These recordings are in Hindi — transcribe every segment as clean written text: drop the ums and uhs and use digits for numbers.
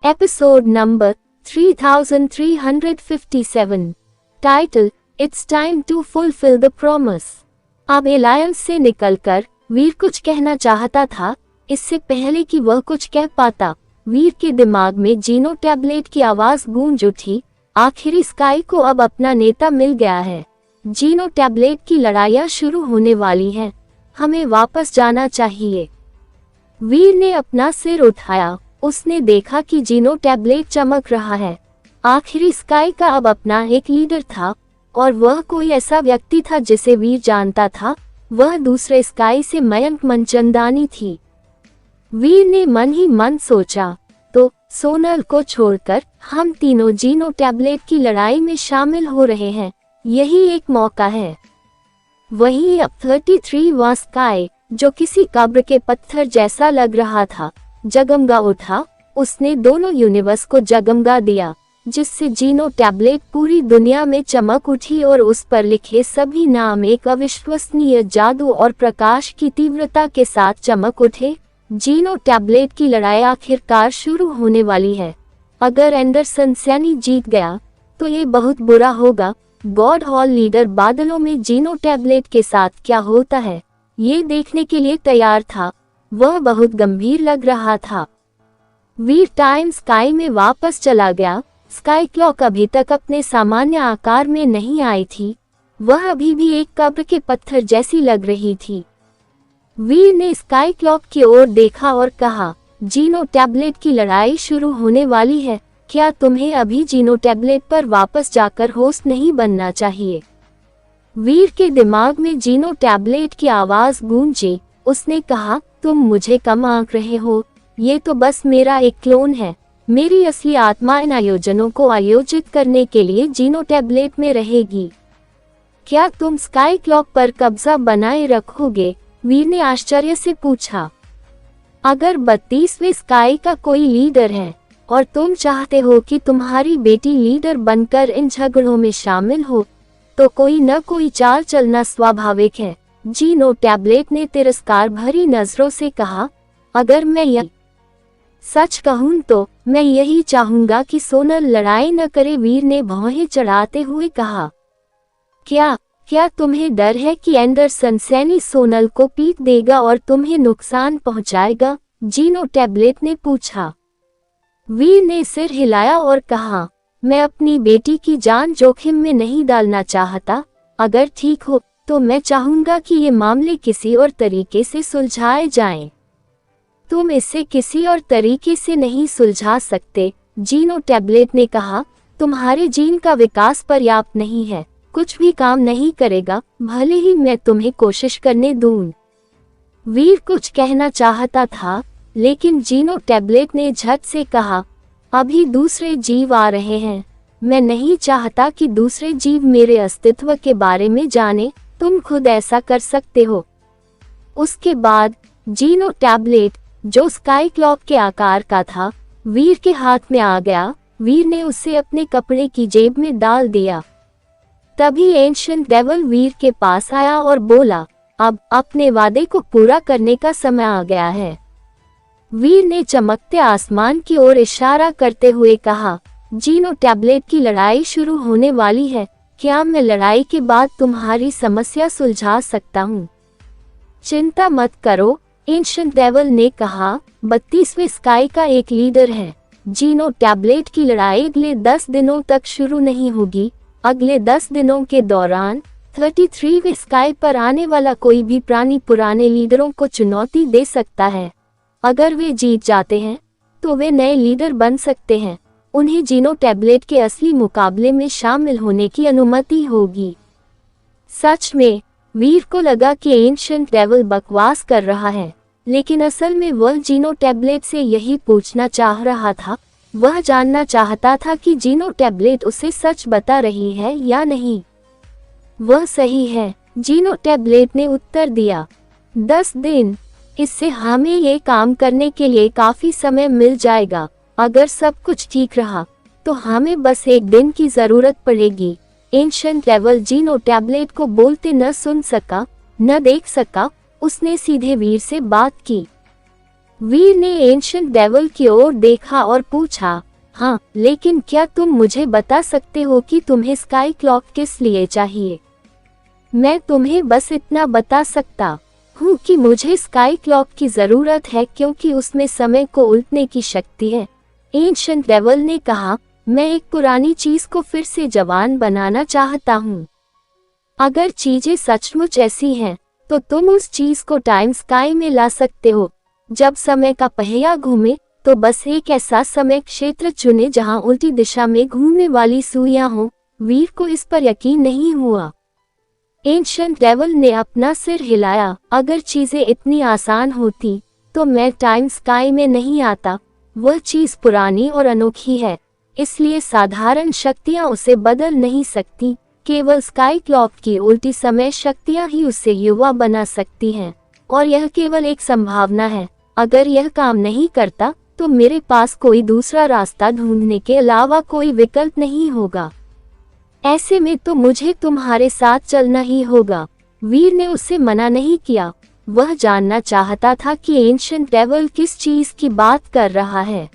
Episode number 3357. Title: It's time to fulfill the promise. अब एलायंस से निकलकर वीर कुछ कहना चाहता था। इससे पहले कि वह कुछ कह पाता, वीर के दिमाग में जीनो टैबलेट की आवाज गूंज उठी। आखिर स्काई को अब अपना नेता मिल गया है। जीनो टैबलेट की लड़ाइयाँ शुरू होने वाली हैं। हमें वापस जाना चाहिए। वीर ने अपना सिर उठाया। उसने देखा कि जीनो टैबलेट चमक रहा है। आखिर स्काई का अब अपना एक लीडर था, और वह कोई ऐसा व्यक्ति था जिसे वीर जानता था। वह दूसरे स्काई से मयंक मनचंदानी थी। वीर ने मन ही मन सोचा, तो सोनल को छोड़कर हम तीनों जीनो टैबलेट की लड़ाई में शामिल हो रहे हैं। यही एक मौका है। वहीं अब 33वां स्काई, जो किसी कब्र के पत्थर जैसा लग रहा था, जगमगा उठा। उसने दोनों यूनिवर्स को जगमगा दिया, जिससे जीनो टैबलेट पूरी दुनिया में चमक उठी और उस पर लिखे सभी नाम एक अविश्वसनीय जादू और प्रकाश की तीव्रता के साथ चमक उठे। जीनो टैबलेट की लड़ाई आखिरकार शुरू होने वाली है। अगर एंडरसन सैनी जीत गया तो ये बहुत बुरा होगा। गॉड हॉल लीडर बादलों में जीनो टैबलेट के साथ क्या होता है, ये देखने के लिए तैयार था। वह बहुत गंभीर लग रहा था। वीर टाइम स्काई में वापस चला गया। स्काई क्लॉक अभी तक अपने सामान्य आकार में नहीं आई थी। वह अभी भी एक कब्र के पत्थर जैसी लग रही थी। वीर ने स्काई क्लॉक की ओर देखा और कहा, जीनो टैबलेट की लड़ाई शुरू होने वाली है। क्या तुम्हें अभी जीनो टैबलेट पर वापस जाकर होस्ट नहीं बनना चाहिए? वीर के दिमाग में जीनो टैबलेट की आवाज गूंजी। उसने कहा, तुम मुझे कम आंक रहे हो। ये तो बस मेरा एक क्लोन है। मेरी असली आत्मा इन आयोजनों को आयोजित करने के लिए जीनो टैबलेट में रहेगी। क्या तुम स्काई क्लॉक पर कब्जा बनाए रखोगे? वीर ने आश्चर्य से पूछा। अगर 32वें स्काई का कोई लीडर है और तुम चाहते हो कि तुम्हारी बेटी लीडर बनकर इन झगड़ों में शामिल हो, तो कोई न कोई चाल चलना स्वाभाविक है। जीनो टैबलेट ने तिरस्कार भरी नजरों से कहा, अगर मैं यह सच कहूं तो मैं यही चाहूंगा कि सोनल लड़ाई न करे। वीर ने भौहें चढ़ाते हुए कहा, क्या तुम्हें डर है कि एंडरसन सैनी सोनल को पीट देगा और तुम्हें नुकसान पहुंचाएगा? जीनो टैबलेट ने पूछा। वीर ने सिर हिलाया और कहा, मैं अपनी बेटी की जान जोखिम में नहीं डालना चाहता। अगर ठीक हो तो मैं चाहूंगा कि ये मामले किसी और तरीके से सुलझाए जाएं। तुम इसे किसी और तरीके से नहीं सुलझा सकते, जीनो टैबलेट ने कहा। तुम्हारे जीन का विकास पर्याप्त नहीं है, कुछ भी काम नहीं करेगा, भले ही मैं तुम्हें कोशिश करने दूं। वीर कुछ कहना चाहता था, लेकिन जीनो टैबलेट ने झट से कहा, अभी दूसरे जीव आ रहे हैं। मैं नहीं चाहता कि दूसरे जीव मेरे अस्तित्व के बारे में जाने। तुम खुद ऐसा कर सकते हो। उसके बाद जीनो टैबलेट, जो स्काई क्लॉक के आकार का था, वीर के हाथ में आ गया। वीर ने उसे अपने कपड़े की जेब में डाल दिया। तभी एंशिएंट डेविल वीर के पास आया और बोला, अब अपने वादे को पूरा करने का समय आ गया है। वीर ने चमकते आसमान की ओर इशारा करते हुए कहा, जीनो टैबलेट की लड़ाई शुरू होने वाली है। क्या मैं लड़ाई के बाद तुम्हारी समस्या सुलझा सकता हूँ? चिंता मत करो, एंशिएंट डेविल ने कहा। 32वें स्काई का एक लीडर है। जीनो टैबलेट की लड़ाई अगले 10 दिनों तक शुरू नहीं होगी। अगले 10 दिनों के दौरान 33वें स्काई पर आने वाला कोई भी प्राणी पुराने लीडरों को चुनौती दे सकता है। अगर वे जीत जाते हैं तो वे नए लीडर बन सकते हैं। उन्हें जीनो टैबलेट के असली मुकाबले में शामिल होने की अनुमति होगी। सच में वीर को लगा कि एंशिएंट डेविल बकवास कर रहा है, लेकिन असल में वह जीनो टैबलेट से यही पूछना चाह रहा था। वह जानना चाहता था कि जीनो टैबलेट उसे सच बता रही है या नहीं। वह सही है, जीनो टैबलेट ने उत्तर दिया। 10 दिन, इससे हमें ये काम करने के लिए काफी समय मिल जाएगा। अगर सब कुछ ठीक रहा तो हमें बस एक दिन की जरूरत पड़ेगी। एंशिएंट डेविल जीनो टैबलेट को बोलते न सुन सका, न देख सका। उसने सीधे वीर से बात की। वीर ने एंशिएंट डेविल की ओर देखा और पूछा, हाँ, लेकिन क्या तुम मुझे बता सकते हो कि तुम्हें स्काई क्लॉक किस लिए चाहिए? मैं तुम्हें बस इतना बता सकता हूँ कि मुझे स्काई क्लॉक की जरूरत है क्योंकि उसमें समय को उल्टने की शक्ति है। एंशिएंट डेविल ने कहा, मैं एक पुरानी चीज को फिर से जवान बनाना चाहता हूँ। अगर चीजें सचमुच ऐसी हैं, तो तुम उस चीज को टाइम स्काई में ला सकते हो। जब समय का पहिया घूमे, तो बस एक ऐसा समय क्षेत्र चुने जहां उल्टी दिशा में घूमने वाली सुइयां हो। वीर को इस पर यकीन नहीं हुआ। एंशिएंट डेविल ने अपना सिर हिलाया। अगर चीजें इतनी आसान होती, तो मैं टाइम स्काई में नहीं आता। वह चीज पुरानी और अनोखी है, इसलिए साधारण शक्तियां उसे बदल नहीं सकती। केवल स्काई क्लॉक की उल्टी समय शक्तियां ही उसे युवा बना सकती हैं, और यह केवल एक संभावना है। अगर यह काम नहीं करता, तो मेरे पास कोई दूसरा रास्ता ढूंढने के अलावा कोई विकल्प नहीं होगा। ऐसे में तो मुझे तुम्हारे साथ चलना ही होगा। वीर ने उससे मना नहीं किया। वह जानना चाहता था कि एंशिएंट डेविल किस चीज की बात कर रहा है।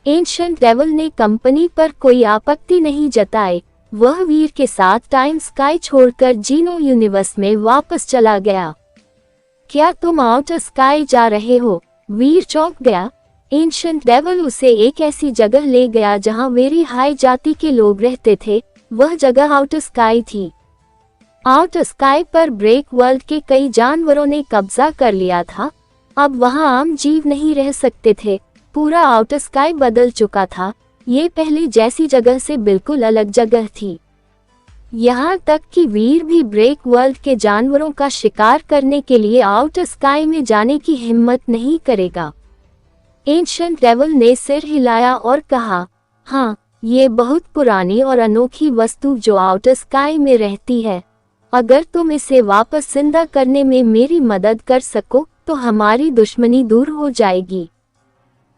एंशिएंट डेविल ने कंपनी पर कोई आपत्ति नहीं जताई। वह वीर के साथ टाइम स्काई छोड़कर जीनो यूनिवर्स में वापस चला गया। क्या तुम आउटर स्काई जा रहे हो? वीर चौंक गया। एंशिएंट डेविल उसे एक ऐसी जगह ले गया जहां वेरी हाई जाति के लोग रहते थे। वह जगह आउटर स्काई थी। आउटर स्काई पर ब्रेक वर्ल्ड के कई जानवरों ने कब्जा कर लिया था। अब वहां आम जीव नहीं रह सकते थे। पूरा आउटर स्काई बदल चुका था। ये पहले जैसी जगह से बिल्कुल अलग जगह थी। यहाँ तक कि वीर भी ब्रेक वर्ल्ड के जानवरों का शिकार करने के लिए आउटर स्काई में जाने की हिम्मत नहीं करेगा। एंशिएंट डेविल ने सिर हिलाया और कहा, हाँ, ये बहुत पुरानी और अनोखी वस्तु जो आउटर स्काई में रहती है। अगर तुम इसे वापस जिंदा करने में मेरी मदद कर सको, तो हमारी दुश्मनी दूर हो जाएगी।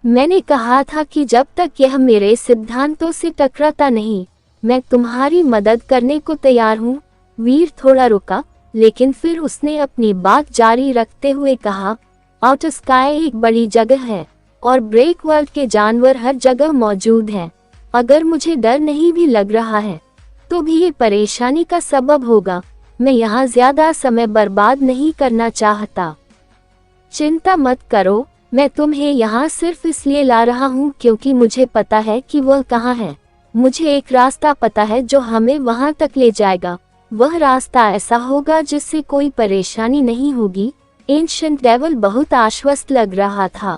मैंने कहा था कि जब तक यह मेरे सिद्धांतों से टकराता नहीं, मैं तुम्हारी मदद करने को तैयार हूँ। वीर थोड़ा रुका, लेकिन फिर उसने अपनी बात जारी रखते हुए कहा, आउटर स्काई एक बड़ी जगह है और ब्रेक वर्ल्ड के जानवर हर जगह मौजूद हैं। अगर मुझे डर नहीं भी लग रहा है, तो भी ये परेशानी का सबब होगा। मैं यहाँ ज्यादा समय बर्बाद नहीं करना चाहता। चिंता मत करो, मैं तुम्हें यहाँ सिर्फ इसलिए ला रहा हूँ क्योंकि मुझे पता है कि वह कहाँ है। मुझे एक रास्ता पता है जो हमें वहाँ तक ले जाएगा। वह रास्ता ऐसा होगा जिससे कोई परेशानी नहीं होगी। एंशिएंट डेविल बहुत आश्वस्त लग रहा था।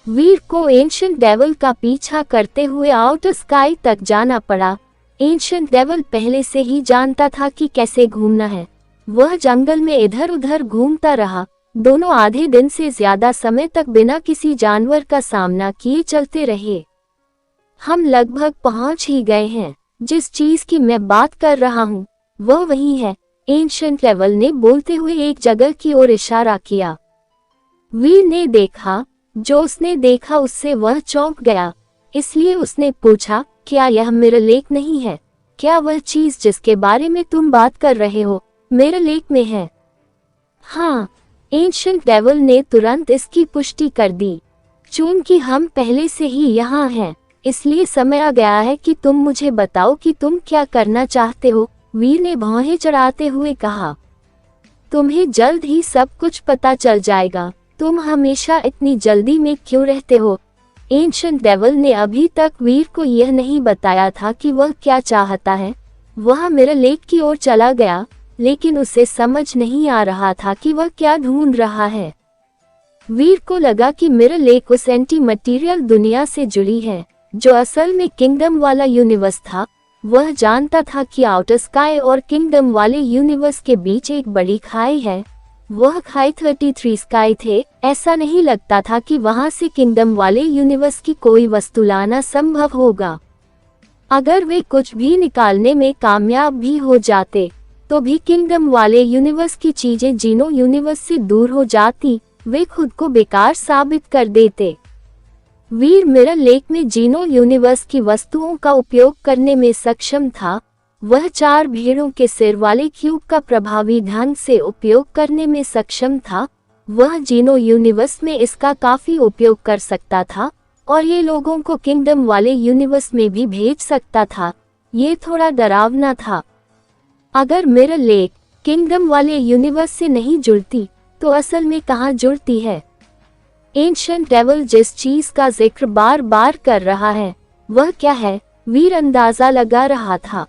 वीर को एंशिएंट डेविल का पीछा करते हुए आउटर स्काई तक जाना पड़ा। एंशिएंट डेविल पहले से ही जानता था कि कैसे घूमना है। वह जंगल में इधर उधर घूमता रहा। दोनों आधे दिन से ज्यादा समय तक बिना किसी जानवर का सामना किए चलते रहे। हम लगभग पहुंच ही गए हैं। जिस चीज की मैं बात कर रहा हूँ, वह वही है। एंशिएंट डेविल ने बोलते हुए एक जगह की ओर इशारा किया। वीर ने देखा। जो उसने देखा उससे वह चौंक गया। इसलिए उसने पूछा, क्या यह मिरर लेक नहीं है? क्या वह चीज जिसके बारे में तुम बात कर रहे हो मिरर लेक में है? हाँ, एंशिएंट डेविल ने तुरंत इसकी पुष्टि कर दी। चूंकि हम पहले से ही यहाँ हैं, इसलिए समय आ गया है कि तुम मुझे बताओ कि तुम क्या करना चाहते हो। वीर ने भौहें चढ़ाते हुए कहा, तुम्हें जल्द ही सब कुछ पता चल जाएगा। तुम हमेशा इतनी जल्दी में क्यों रहते हो? एंशिएंट डेविल ने अभी तक वीर को यह नहीं बताया था कि वह क्या चाहता है। वह मिरर लेक की ओर चला गया, लेकिन उसे समझ नहीं आ रहा था कि वह क्या ढूंढ रहा है। वीर को लगा कि मिरर लेक उस एंटी मटीरियल दुनिया से जुड़ी है, जो असल में किंगडम वाला यूनिवर्स था। वह जानता था कि आउटर स्काई और किंगडम वाले यूनिवर्स के बीच एक बड़ी खाई है। वह खाई 33 स्काई थे। ऐसा नहीं लगता था कि वहां से किंगडम वाले यूनिवर्स की कोई वस्तु लाना संभव होगा। अगर वे कुछ भी निकालने में कामयाब भी हो जाते, तो भी किंगडम वाले यूनिवर्स की चीजें जीनो यूनिवर्स से दूर हो जाती। वे खुद को बेकार साबित कर देते। वीर मिरर लेक में जीनो यूनिवर्स की वस्तुओं का उपयोग करने में सक्षम था। वह 4 भेड़ों के सिर वाले क्यूब का प्रभावी ढंग से उपयोग करने में सक्षम था। वह जीनो यूनिवर्स में इसका काफी उपयोग कर सकता था और ये लोगों को किंगडम वाले यूनिवर्स में भी भेज सकता था। ये थोड़ा डरावना था। अगर मिरर लेक किंगडम वाले यूनिवर्स से नहीं जुड़ती तो असल में कहाँ जुड़ती है? एंशिएंट डेविल जिस चीज का जिक्र बार बार कर रहा है वह क्या है? वीर अंदाजा लगा रहा था।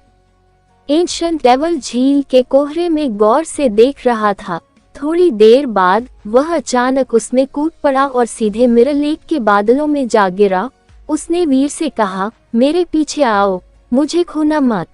एंशिएंट डेविल झील के कोहरे में गौर से देख रहा था। थोड़ी देर बाद वह अचानक उसमें कूद पड़ा और सीधे मिरर लेक के बादलों में जा गिरा। उसने वीर से कहा, मेरे पीछे आओ, मुझे खोना मत।